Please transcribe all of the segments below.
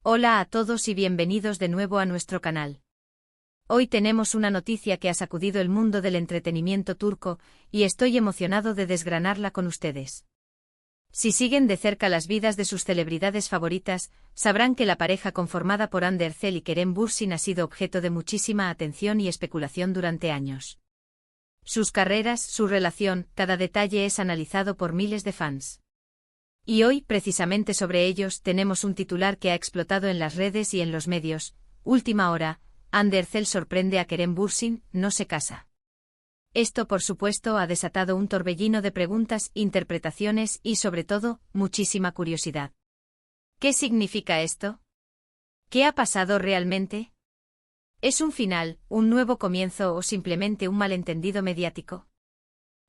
Hola a todos y bienvenidos de nuevo a nuestro canal. Hoy tenemos una noticia que ha sacudido el mundo del entretenimiento turco, y estoy emocionado de desgranarla con ustedes. Si siguen de cerca las vidas de sus celebridades favoritas, sabrán que la pareja conformada por Hande Erçel y Kerem Bürsin ha sido objeto de muchísima atención y especulación durante años. Sus carreras, su relación, cada detalle es analizado por miles de fans. Y hoy, precisamente sobre ellos, tenemos un titular que ha explotado en las redes y en los medios. Última hora, Hande Erçel sorprende a Kerem Bürsin, no se casa. Esto, por supuesto, ha desatado un torbellino de preguntas, interpretaciones y, sobre todo, muchísima curiosidad. ¿Qué significa esto? ¿Qué ha pasado realmente? ¿Es un final, un nuevo comienzo o simplemente un malentendido mediático?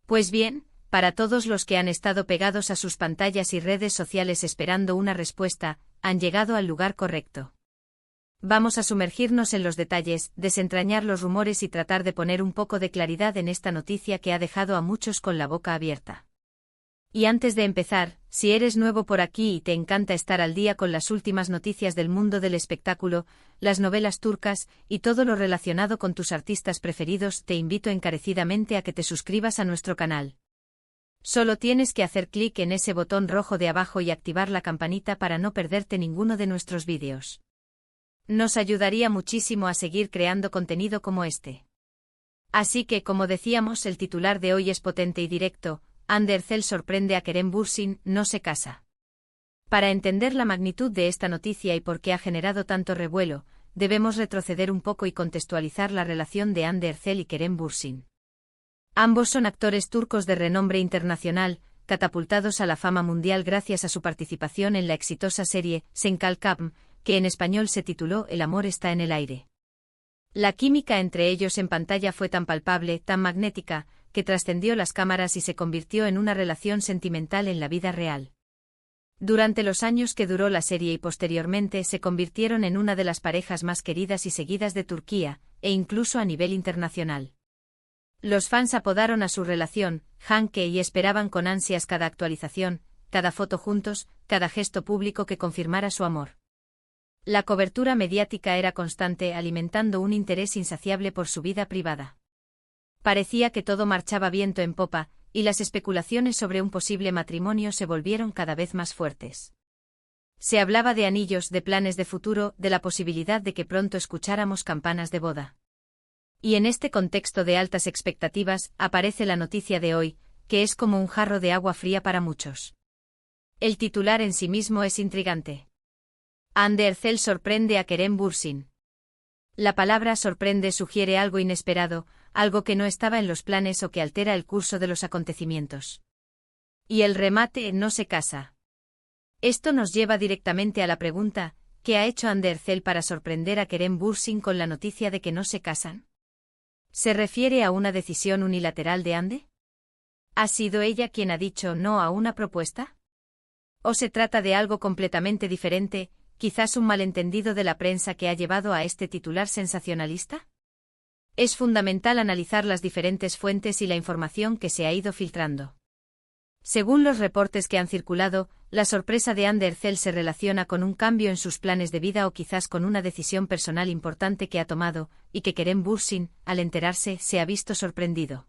Pues bien, para todos los que han estado pegados a sus pantallas y redes sociales esperando una respuesta, han llegado al lugar correcto. Vamos a sumergirnos en los detalles, desentrañar los rumores y tratar de poner un poco de claridad en esta noticia que ha dejado a muchos con la boca abierta. Y antes de empezar, si eres nuevo por aquí y te encanta estar al día con las últimas noticias del mundo del espectáculo, las novelas turcas y todo lo relacionado con tus artistas preferidos, te invito encarecidamente a que te suscribas a nuestro canal. Solo tienes que hacer clic en ese botón rojo de abajo y activar la campanita para no perderte ninguno de nuestros vídeos. Nos ayudaría muchísimo a seguir creando contenido como este. Así que, como decíamos, el titular de hoy es potente y directo: Hande Erçel sorprende a Kerem Bürsin, no se casa. Para entender la magnitud de esta noticia y por qué ha generado tanto revuelo, debemos retroceder un poco y contextualizar la relación de Hande Erçel y Kerem Bürsin. Ambos son actores turcos de renombre internacional, catapultados a la fama mundial gracias a su participación en la exitosa serie Sen Kalkam, que en español se tituló El amor está en el aire. La química entre ellos en pantalla fue tan palpable, tan magnética, que trascendió las cámaras y se convirtió en una relación sentimental en la vida real. Durante los años que duró la serie y posteriormente se convirtieron en una de las parejas más queridas y seguidas de Turquía, e incluso a nivel internacional. Los fans apodaron a su relación Hanke y esperaban con ansias cada actualización, cada foto juntos, cada gesto público que confirmara su amor. La cobertura mediática era constante, alimentando un interés insaciable por su vida privada. Parecía que todo marchaba viento en popa, y las especulaciones sobre un posible matrimonio se volvieron cada vez más fuertes. Se hablaba de anillos, de planes de futuro, de la posibilidad de que pronto escucháramos campanas de boda. Y en este contexto de altas expectativas, aparece la noticia de hoy, que es como un jarro de agua fría para muchos. El titular en sí mismo es intrigante. Hande Erçel sorprende a Kerem Bürsin. La palabra sorprende sugiere algo inesperado, algo que no estaba en los planes o que altera el curso de los acontecimientos. Y el remate: no se casa. Esto nos lleva directamente a la pregunta: ¿qué ha hecho Hande Erçel para sorprender a Kerem Bürsin con la noticia de que no se casan? ¿Se refiere a una decisión unilateral de Hande? ¿Ha sido ella quien ha dicho no a una propuesta? ¿O se trata de algo completamente diferente, quizás un malentendido de la prensa que ha llevado a este titular sensacionalista? Es fundamental analizar las diferentes fuentes y la información que se ha ido filtrando. Según los reportes que han circulado, la sorpresa de Hande Erçel se relaciona con un cambio en sus planes de vida o quizás con una decisión personal importante que ha tomado, y que Kerem Bürsin, al enterarse, se ha visto sorprendido.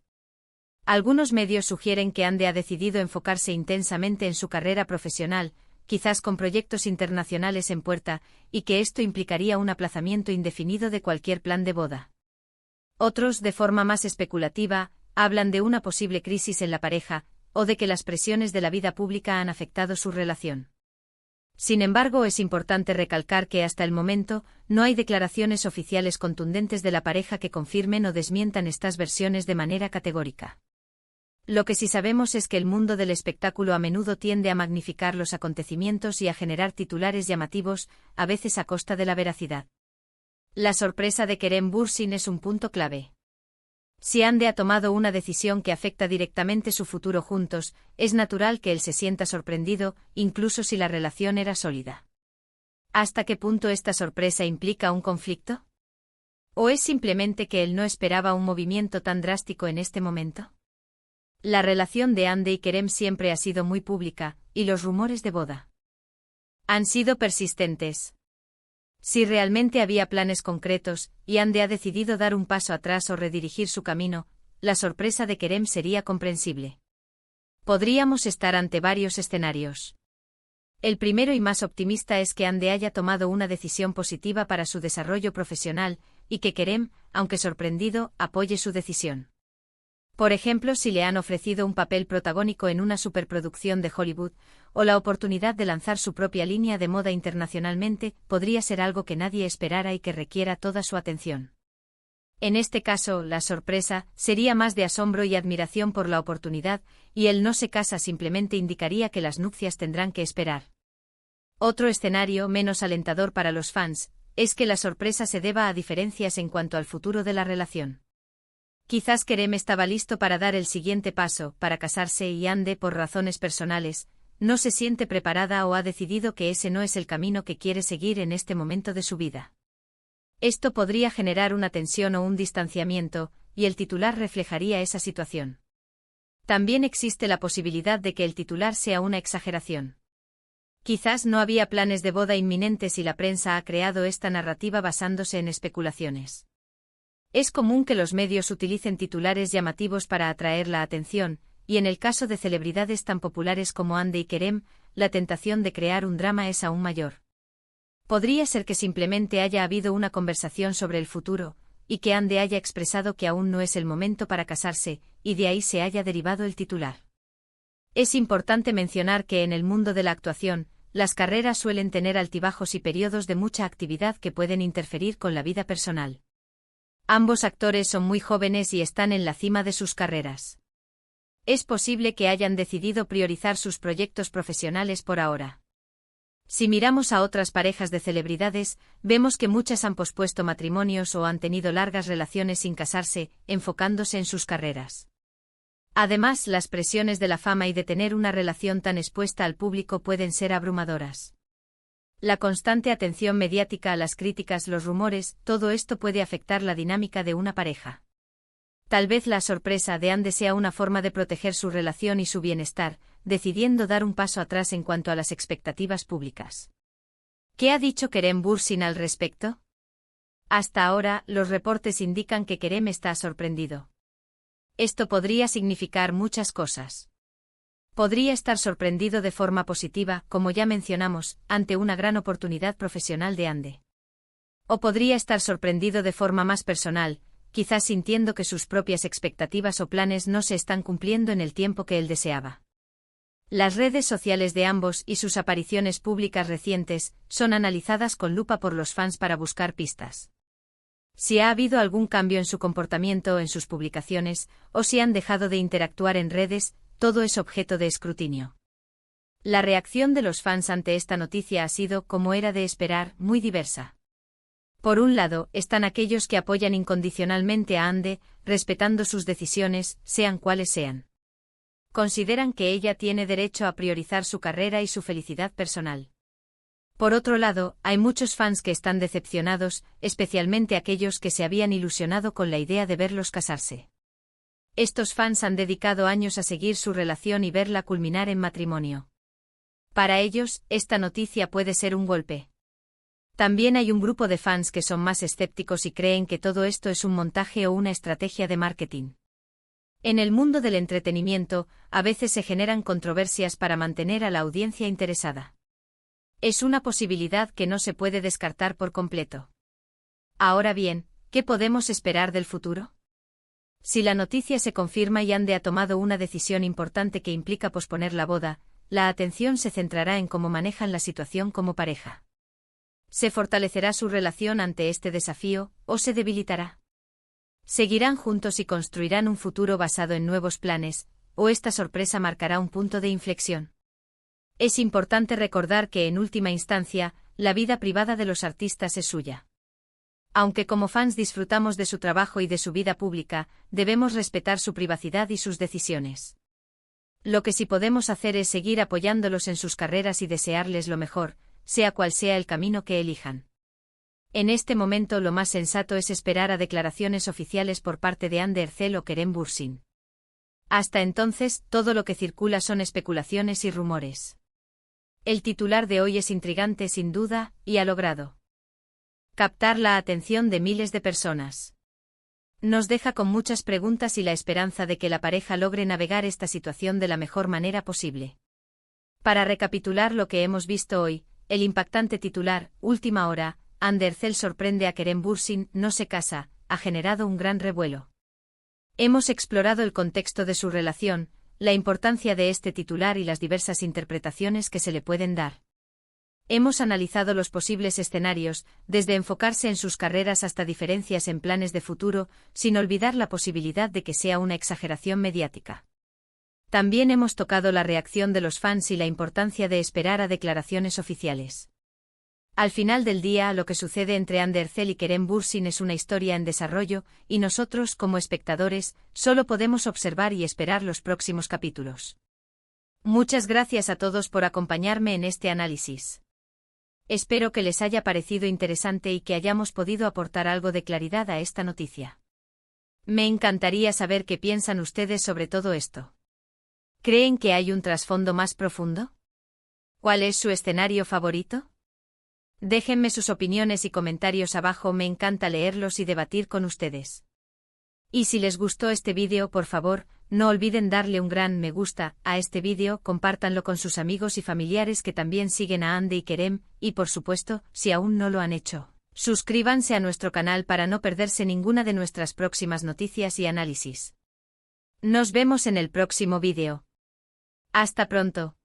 Algunos medios sugieren que Hande ha decidido enfocarse intensamente en su carrera profesional, quizás con proyectos internacionales en puerta, y que esto implicaría un aplazamiento indefinido de cualquier plan de boda. Otros, de forma más especulativa, hablan de una posible crisis en la pareja, o de que las presiones de la vida pública han afectado su relación. Sin embargo, es importante recalcar que hasta el momento, no hay declaraciones oficiales contundentes de la pareja que confirmen o desmientan estas versiones de manera categórica. Lo que sí sabemos es que el mundo del espectáculo a menudo tiende a magnificar los acontecimientos y a generar titulares llamativos, a veces a costa de la veracidad. La sorpresa de Kerem Bürsin es un punto clave. Si Hande ha tomado una decisión que afecta directamente su futuro juntos, es natural que él se sienta sorprendido, incluso si la relación era sólida. ¿Hasta qué punto esta sorpresa implica un conflicto? ¿O es simplemente que él no esperaba un movimiento tan drástico en este momento? La relación de Hande y Kerem siempre ha sido muy pública, y los rumores de boda han sido persistentes. Si realmente había planes concretos, y Ande ha decidido dar un paso atrás o redirigir su camino, la sorpresa de Kerem sería comprensible. Podríamos estar ante varios escenarios. El primero y más optimista es que Ande haya tomado una decisión positiva para su desarrollo profesional, y que Kerem, aunque sorprendido, apoye su decisión. Por ejemplo, si le han ofrecido un papel protagónico en una superproducción de Hollywood, o la oportunidad de lanzar su propia línea de moda internacionalmente, podría ser algo que nadie esperara y que requiera toda su atención. En este caso, la sorpresa sería más de asombro y admiración por la oportunidad, y él no se casa simplemente indicaría que las nupcias tendrán que esperar. Otro escenario, menos alentador para los fans, es que la sorpresa se deba a diferencias en cuanto al futuro de la relación. Quizás Kerem estaba listo para dar el siguiente paso, para casarse, y Ande, por razones personales, no se siente preparada o ha decidido que ese no es el camino que quiere seguir en este momento de su vida. Esto podría generar una tensión o un distanciamiento, y el titular reflejaría esa situación. También existe la posibilidad de que el titular sea una exageración. Quizás no había planes de boda inminentes y la prensa ha creado esta narrativa basándose en especulaciones. Es común que los medios utilicen titulares llamativos para atraer la atención, y en el caso de celebridades tan populares como Ande y Kerem, la tentación de crear un drama es aún mayor. Podría ser que simplemente haya habido una conversación sobre el futuro, y que Ande haya expresado que aún no es el momento para casarse, y de ahí se haya derivado el titular. Es importante mencionar que en el mundo de la actuación, las carreras suelen tener altibajos y periodos de mucha actividad que pueden interferir con la vida personal. Ambos actores son muy jóvenes y están en la cima de sus carreras. Es posible que hayan decidido priorizar sus proyectos profesionales por ahora. Si miramos a otras parejas de celebridades, vemos que muchas han pospuesto matrimonios o han tenido largas relaciones sin casarse, enfocándose en sus carreras. Además, las presiones de la fama y de tener una relación tan expuesta al público pueden ser abrumadoras. La constante atención mediática a las críticas, los rumores, todo esto puede afectar la dinámica de una pareja. Tal vez la sorpresa de Ande sea una forma de proteger su relación y su bienestar, decidiendo dar un paso atrás en cuanto a las expectativas públicas. ¿Qué ha dicho Kerem Bürsin al respecto? Hasta ahora, los reportes indican que Kerem está sorprendido. Esto podría significar muchas cosas. Podría estar sorprendido de forma positiva, como ya mencionamos, ante una gran oportunidad profesional de Ande. O podría estar sorprendido de forma más personal, quizás sintiendo que sus propias expectativas o planes no se están cumpliendo en el tiempo que él deseaba. Las redes sociales de ambos y sus apariciones públicas recientes son analizadas con lupa por los fans para buscar pistas. Si ha habido algún cambio en su comportamiento en sus publicaciones, o si han dejado de interactuar en redes, todo es objeto de escrutinio. La reacción de los fans ante esta noticia ha sido, como era de esperar, muy diversa. Por un lado, están aquellos que apoyan incondicionalmente a Ande, respetando sus decisiones, sean cuales sean. Consideran que ella tiene derecho a priorizar su carrera y su felicidad personal. Por otro lado, hay muchos fans que están decepcionados, especialmente aquellos que se habían ilusionado con la idea de verlos casarse. Estos fans han dedicado años a seguir su relación y verla culminar en matrimonio. Para ellos, esta noticia puede ser un golpe. También hay un grupo de fans que son más escépticos y creen que todo esto es un montaje o una estrategia de marketing. En el mundo del entretenimiento, a veces se generan controversias para mantener a la audiencia interesada. Es una posibilidad que no se puede descartar por completo. Ahora bien, ¿qué podemos esperar del futuro? Si la noticia se confirma y Ande ha tomado una decisión importante que implica posponer la boda, la atención se centrará en cómo manejan la situación como pareja. ¿Se fortalecerá su relación ante este desafío, o se debilitará? ¿Seguirán juntos y construirán un futuro basado en nuevos planes, o esta sorpresa marcará un punto de inflexión? Es importante recordar que en última instancia, la vida privada de los artistas es suya. Aunque como fans disfrutamos de su trabajo y de su vida pública, debemos respetar su privacidad y sus decisiones. Lo que sí podemos hacer es seguir apoyándolos en sus carreras y desearles lo mejor, sea cual sea el camino que elijan. En este momento lo más sensato es esperar a declaraciones oficiales por parte de Ande Erçel o Kerem Bürsin. Hasta entonces, todo lo que circula son especulaciones y rumores. El titular de hoy es intrigante sin duda, y ha logrado Captar la atención de miles de personas. Nos deja con muchas preguntas y la esperanza de que la pareja logre navegar esta situación de la mejor manera posible. Para recapitular lo que hemos visto hoy, el impactante titular, Última hora, Ander Cell sorprende a Kerem Bürsin, no se casa, ha generado un gran revuelo. Hemos explorado el contexto de su relación, la importancia de este titular y las diversas interpretaciones que se le pueden dar. Hemos analizado los posibles escenarios, desde enfocarse en sus carreras hasta diferencias en planes de futuro, sin olvidar la posibilidad de que sea una exageración mediática. También hemos tocado la reacción de los fans y la importancia de esperar a declaraciones oficiales. Al final del día, lo que sucede entre Ander Cell y Kerem Bürsin es una historia en desarrollo, y nosotros, como espectadores, solo podemos observar y esperar los próximos capítulos. Muchas gracias a todos por acompañarme en este análisis. Espero que les haya parecido interesante y que hayamos podido aportar algo de claridad a esta noticia. Me encantaría saber qué piensan ustedes sobre todo esto. ¿Creen que hay un trasfondo más profundo? ¿Cuál es su escenario favorito? Déjenme sus opiniones y comentarios abajo, me encanta leerlos y debatir con ustedes. Y si les gustó este vídeo, por favor, no olviden darle un gran me gusta a este vídeo, compártanlo con sus amigos y familiares que también siguen a Ande y Kerem, y por supuesto, si aún no lo han hecho, suscríbanse a nuestro canal para no perderse ninguna de nuestras próximas noticias y análisis. Nos vemos en el próximo vídeo. Hasta pronto.